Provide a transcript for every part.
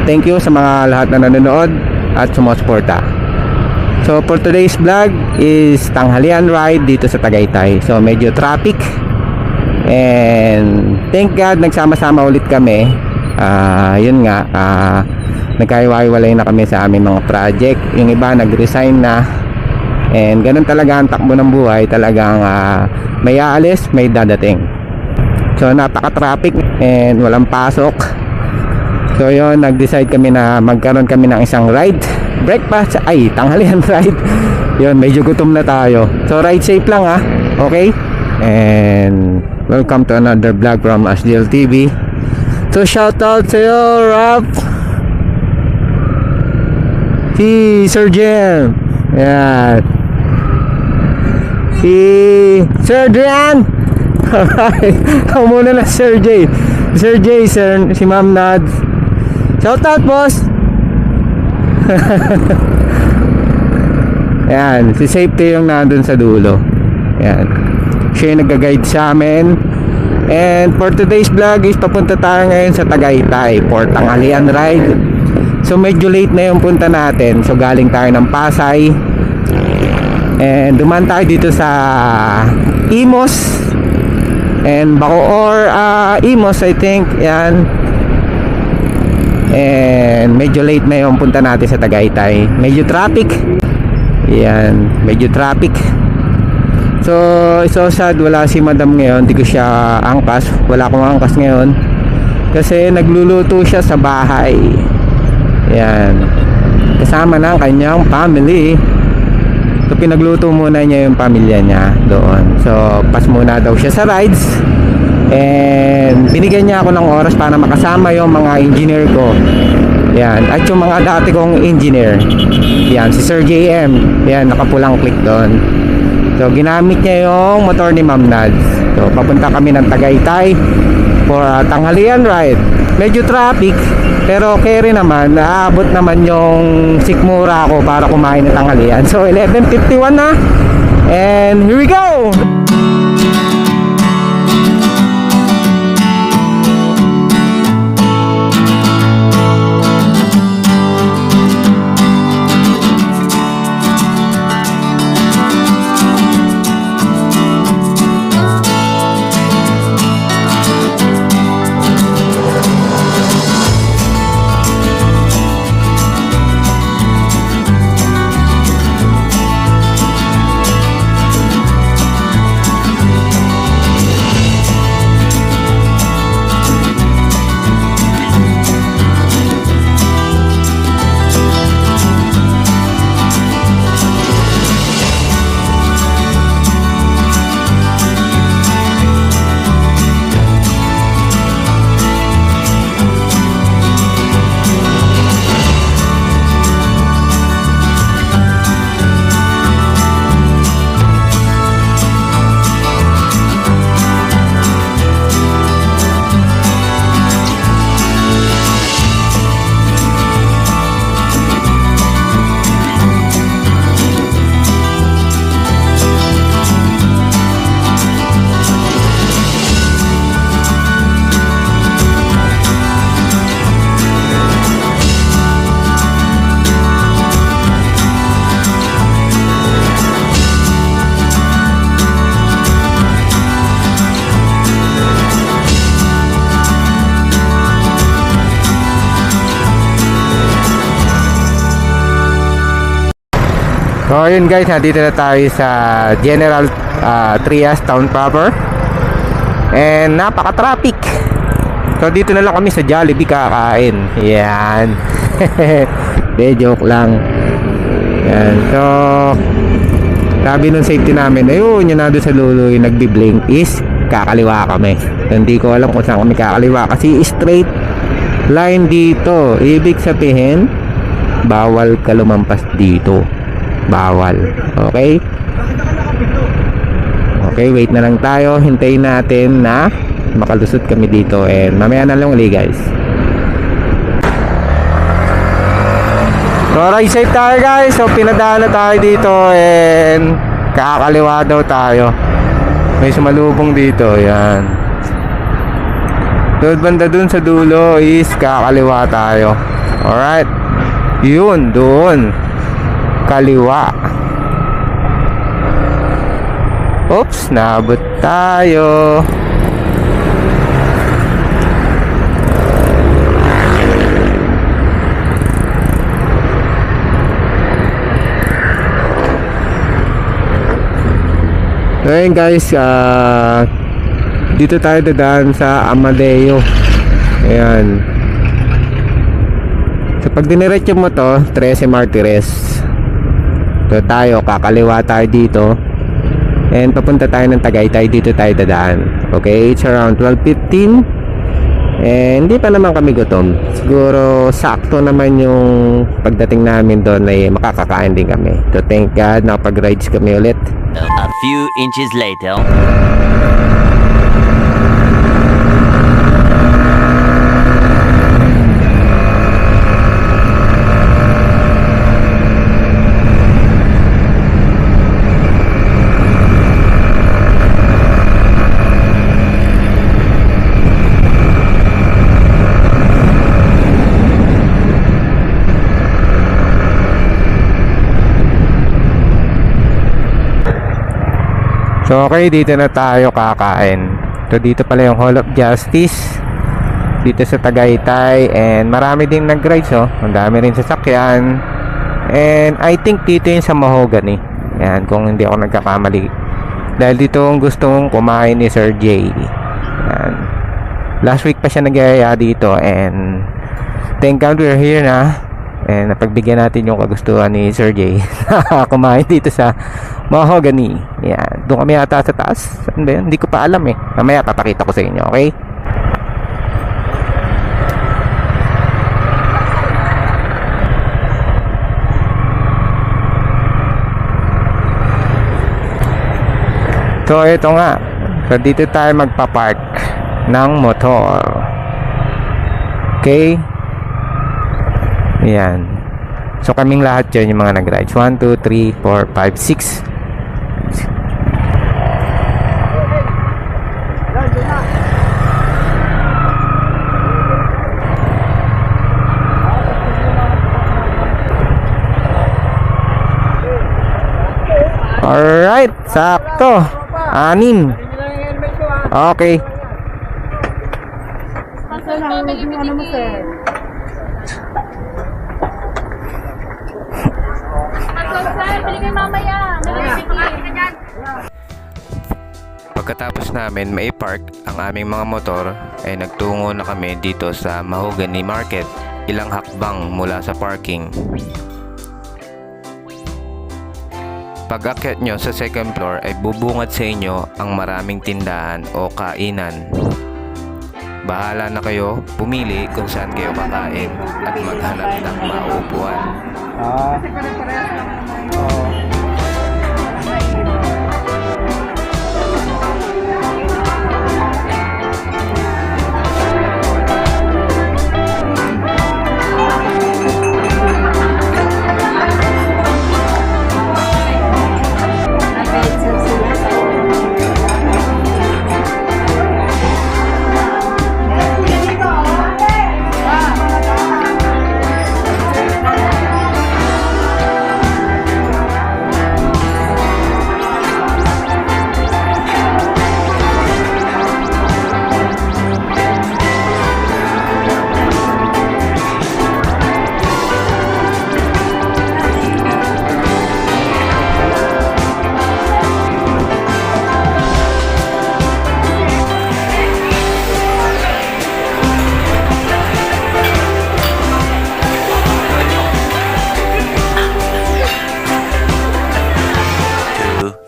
Thank you sa mga lahat na nanonood at sumusuporta. So for today's vlog is tanghalian ride dito sa Tagaytay. So medyo traffic, and thank God nagsama-sama ulit kami. Yun nga, nagkaiwalay na kami sa aming mga project. Yung iba nag-resign na, and ganun talaga ang takbo ng buhay. Talagang may aalis, may dadating. So napaka-traffic and walang pasok. So yun, nag-decide kami na magkaroon kami ng isang ride, breakfast, tanghalian ride. Yun, medyo gutom na tayo. So ride safe lang okay? And welcome to another vlog from Asdiel TV. So shout out sa iyo, Rap, si Sir Jem, yan, si Sir Adrian. Alright, ako muna na Sir J, si Ma'am Nads. Shout out, boss. Yan, si Safety yung nandun sa dulo. Yan, siya yung nag-guide sa amin. And for today's vlog is papunta tayo ngayon sa Tagaytay for tanghalian ride. So medyo late na yung punta natin. So galing tayo ng Pasay, and dumaan tayo dito sa Imos and Bacoor, Imos I think. Yan. And medyo late na yung punta natin sa Tagaytay. Medyo traffic. Yan, medyo traffic. So sad, wala si Madam ngayon. Hindi ko siya angkas. Wala akong angkas ngayon kasi nagluluto siya sa bahay. Yan, kasama ng kanyang family. So pinagluto muna niya yung pamilya niya doon. So pas muna daw siya sa rides, and binigyan niya ako ng oras para makasama yung mga engineer ko. Yan, at yung mga dati kong engineer. Yan, si Sir JM. Yan, nakapulang click doon. So ginamit niya yung motor ni Ma'am Nads. So papunta kami ng Tagaytay for tanghalian ride. Medyo traffic, pero okay rin naman. Naabot naman yung sikmura ko para kumain ng tanghalian. So 11:51 na, and here we go. So yun guys, nandito na tayo sa General Trias Town proper, and napaka-traffic. So dito na lang kami sa Jollibee kakain. Yan. De, joke lang. Yan. So sabi nung safety namin, ayun, yun na doon sa lulo yung nagbi-blink is kakaliwa kami. So, hindi ko alam kung saan kami kakaliwa kasi straight line dito. Ibig sabihin bawal ka lumampas dito. Bawal. Okay? Okay, wait na lang tayo. Hintayin natin na makalusot kami dito, and mamaya na lang ulit guys. So ride safe tayo guys. So pinadaan na tayo dito, and kakaliwa daw tayo. May sumalubong dito. Yan. Doon banda dun sa dulo is kakaliwa tayo. Alright. Yun, doon. Kaliwa. Oops, naabot tayo. Ngayon guys, dito tayo dadaan sa Amadeo. Ayan. So pag diniretso mo to, 13 Martires. So tayo, kakaliwa tayo dito. And papunta tayo ng Tagaytay, dito tayo dadaan. Okay, it's around 12:15. And hindi pa naman kami gutom. Siguro sakto naman yung pagdating namin doon ay makakakain din kami. So thank God, nakapag-rides kami ulit. A few inches later. So okay, dito na tayo kakain. So dito pala yung Hall of Justice dito sa Tagaytay. And marami din nag-rides, oh. Ang dami rin sasakyan. And I think dito yung sa Mahogany. Yan, kung hindi ako nagkakamali. Dahil dito ang gustong kumain ni Sir J. Yan. Last week pa siya nagyaya dito. And thank God we're here na. And napagbigyan natin yung kagustuhan ni Sir J. Kumain dito sa Mahogany. Yan. Doon kami ata sa taas. Hindi ko pa alam eh. Mamaya papakita ko sa inyo, okay? So ito nga. So dito tayo magpa-park ng motor. Okay? Yan. So kaming lahat yun yung mga nag-rides. 1, 2, 3, 4, 5, 6. Alright, sakto. 6. Okay. Pagkatapos namin mai-park ang aming mga motor ay nagtungo na kami dito sa Mahogany Market, ilang hakbang mula sa parking. Pag-akyat nyo sa second floor ay bubungad sa inyo ang maraming tindahan o kainan. Bahala na kayo pumili kung saan kayo kakain at maghanap ng mauupuan.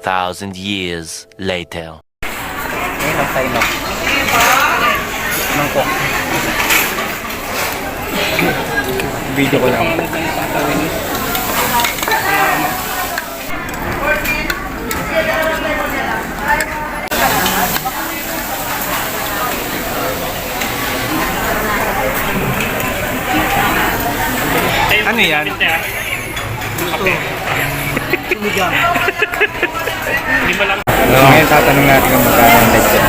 Thousand years later. Video ko lang. Ano yan? Hindi mo lang. So, ngayon tatanong natin kung magkano ang lechon.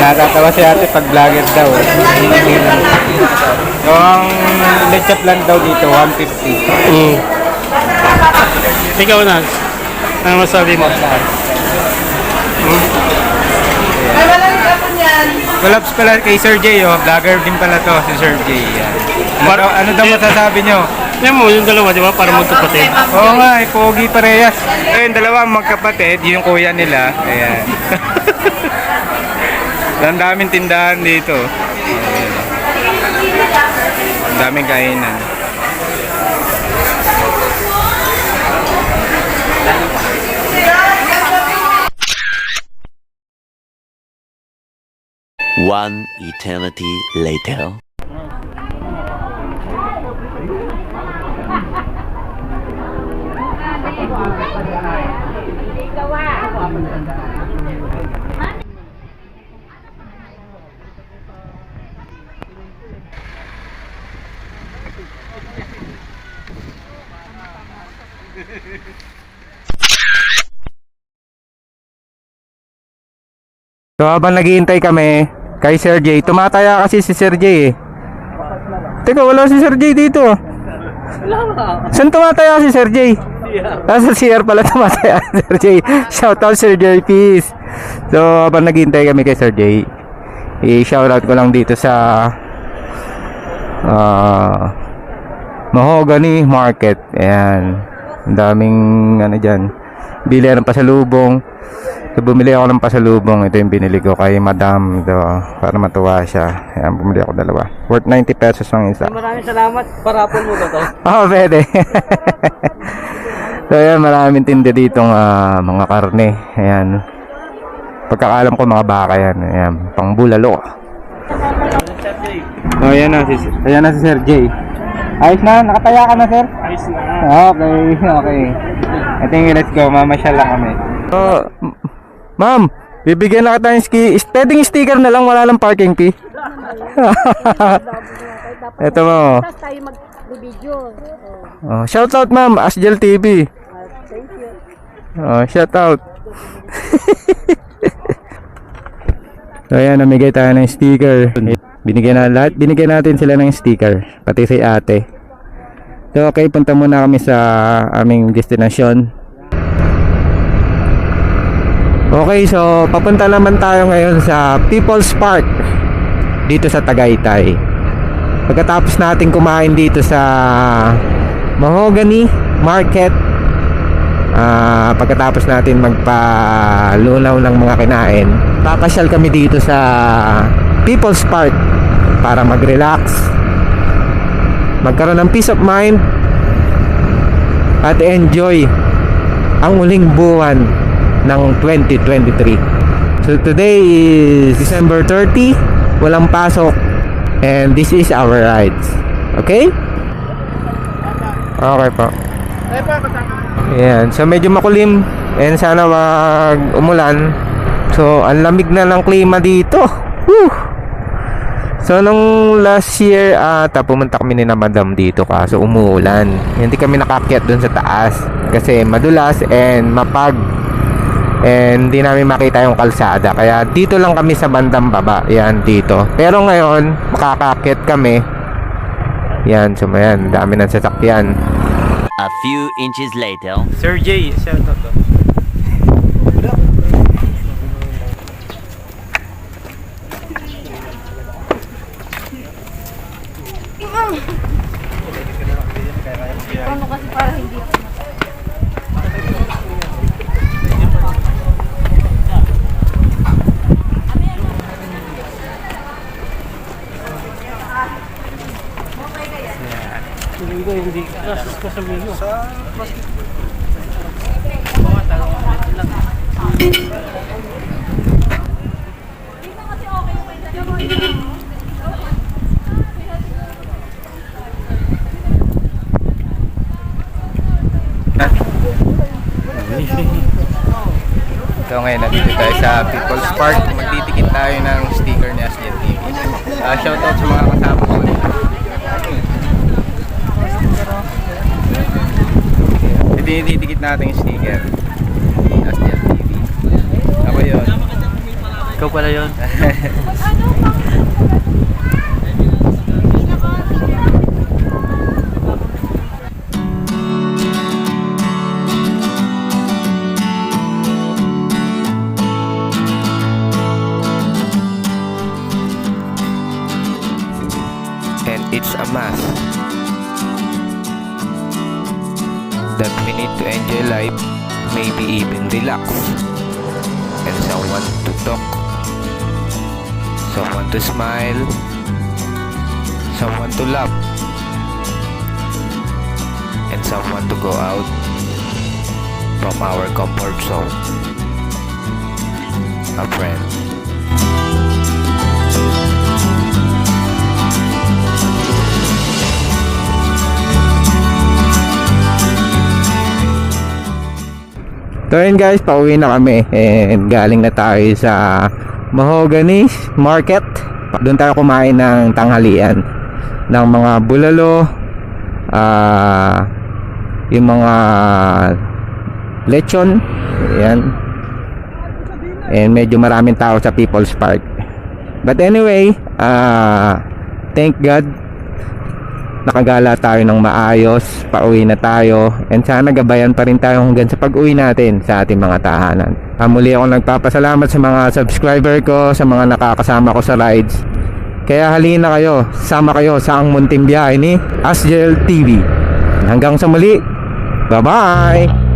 Natatawa si ate pag vlogger daw. Yung lechon plan daw dito, 150. Ikaw na. Ano masabi mo? Collabs pala kay Sir J, oh. Vlogger din pala to si Sir J. Yan. Ano daw masasabi nyo? Yan mo, yung dalawa, di ba? Para magkapatid. Oo nga, pogi parehas. Ayun, dalawa magkapatid, yung kuya nila. Ayan. Ang daming tindahan dito. Ayan. Ang daming kainan. One eternity later. So habang naghihintay kami kay Sir J, tumataya kasi si Sir J eh. Teka, wala si Sir J dito. Saan tumataya si Sir J? Nasa CR pala tumataya si Sir J. Shoutout Sir J, peace. So habang naghihintay kami kay Sir J, i-shoutout ko lang dito sa Mahogany Market. Ayan. Ang daming ano dyan. Bili ng pasalubong. So bumili ako ng pasalubong. Ito yung binili ko kay Madam. Ito, para matuwa siya. Ayan, bumili ako dalawa. Worth 90 pesos ang isa. Maraming salamat. Parapon mo ba to? Oo, pwede. So ayan, maraming tinda ditong mga karne. Ayan. Pagkakalam ko mga baka yan. Ayan, pang bulalo. Oh, ayan na si Sir J. Ayos na, nakataya ka na, sir? Ayos na. Okay, okay. I think let's go, mamasyal lang kami. Ma'am, bibigyan na kita ng pwedeng sticker na lang, wala lang parking fee. Ito mo. Tapos tayo mag-video. Oh, shout out ma'am, Asjel TV. Thank you. Oh, shout out. So ayan, namigay tayo ng sticker. Binigyan natin sila ng sticker, pati si ate. So okay, punta muna kami sa aming destinasyon. Okay, so papunta naman tayo ngayon sa People's Park dito sa Tagaytay. Pagkatapos natin kumain dito sa Mahogany Market, pagkatapos natin magpalunaw ng mga kinain, papasyal kami dito sa People's Park para mag-relax, magkaroon ng peace of mind at enjoy ang uling buwan ng 2023. So today is December 30, walang pasok, and this is our rides. Okay? Okay po. Ayan, so medyo makulim and sana wag umulan. So ang lamig na ng klima dito. Whew! So nung last year pumunta kami ni na Madam dito kaso umuulan. Hindi kami nakakyat dun sa taas kasi madulas and mapag, and hindi namin makita yung kalsada, kaya dito lang kami sa bandang baba. Yan, dito. Pero ngayon makakakyat kami. Yan, so yan, dami ng sasakyan. A few inches later. Sir J, shout out to. Paano kasi para hindi Hindi ka sabihin mo. So ngayon nandito tayo sa People's Park. Magtitikit tayo ng sticker ni Asjel TV. Shoutout sa mga kasama ko. dinidikit natin yung sticker. Asjel TV. Ako yun. Ikaw pala yun. And it's a must that we need to enjoy life, maybe even relax, and someone to talk, someone to smile, someone to laugh, and someone to go out from our comfort zone. A friend. So yun guys, pauwi na kami and galing na tayo sa Mahogany Market. Doon tayo kumain ng tanghalian ng mga bulalo, yung mga lechon, yan. And medyo maraming tao sa People's Park. But anyway, thank God nakagala tayo ng maayos, pauwi na tayo, and sana gabayan pa rin tayo hanggang sa pag-uwi natin sa ating mga tahanan. Muli ako nagpapasalamat sa mga subscriber ko, sa mga nakakasama ko sa rides. Kaya halina kayo, sama kayo sa ang munting biyahe ni Asjel TV. Hanggang sa muli, bye bye!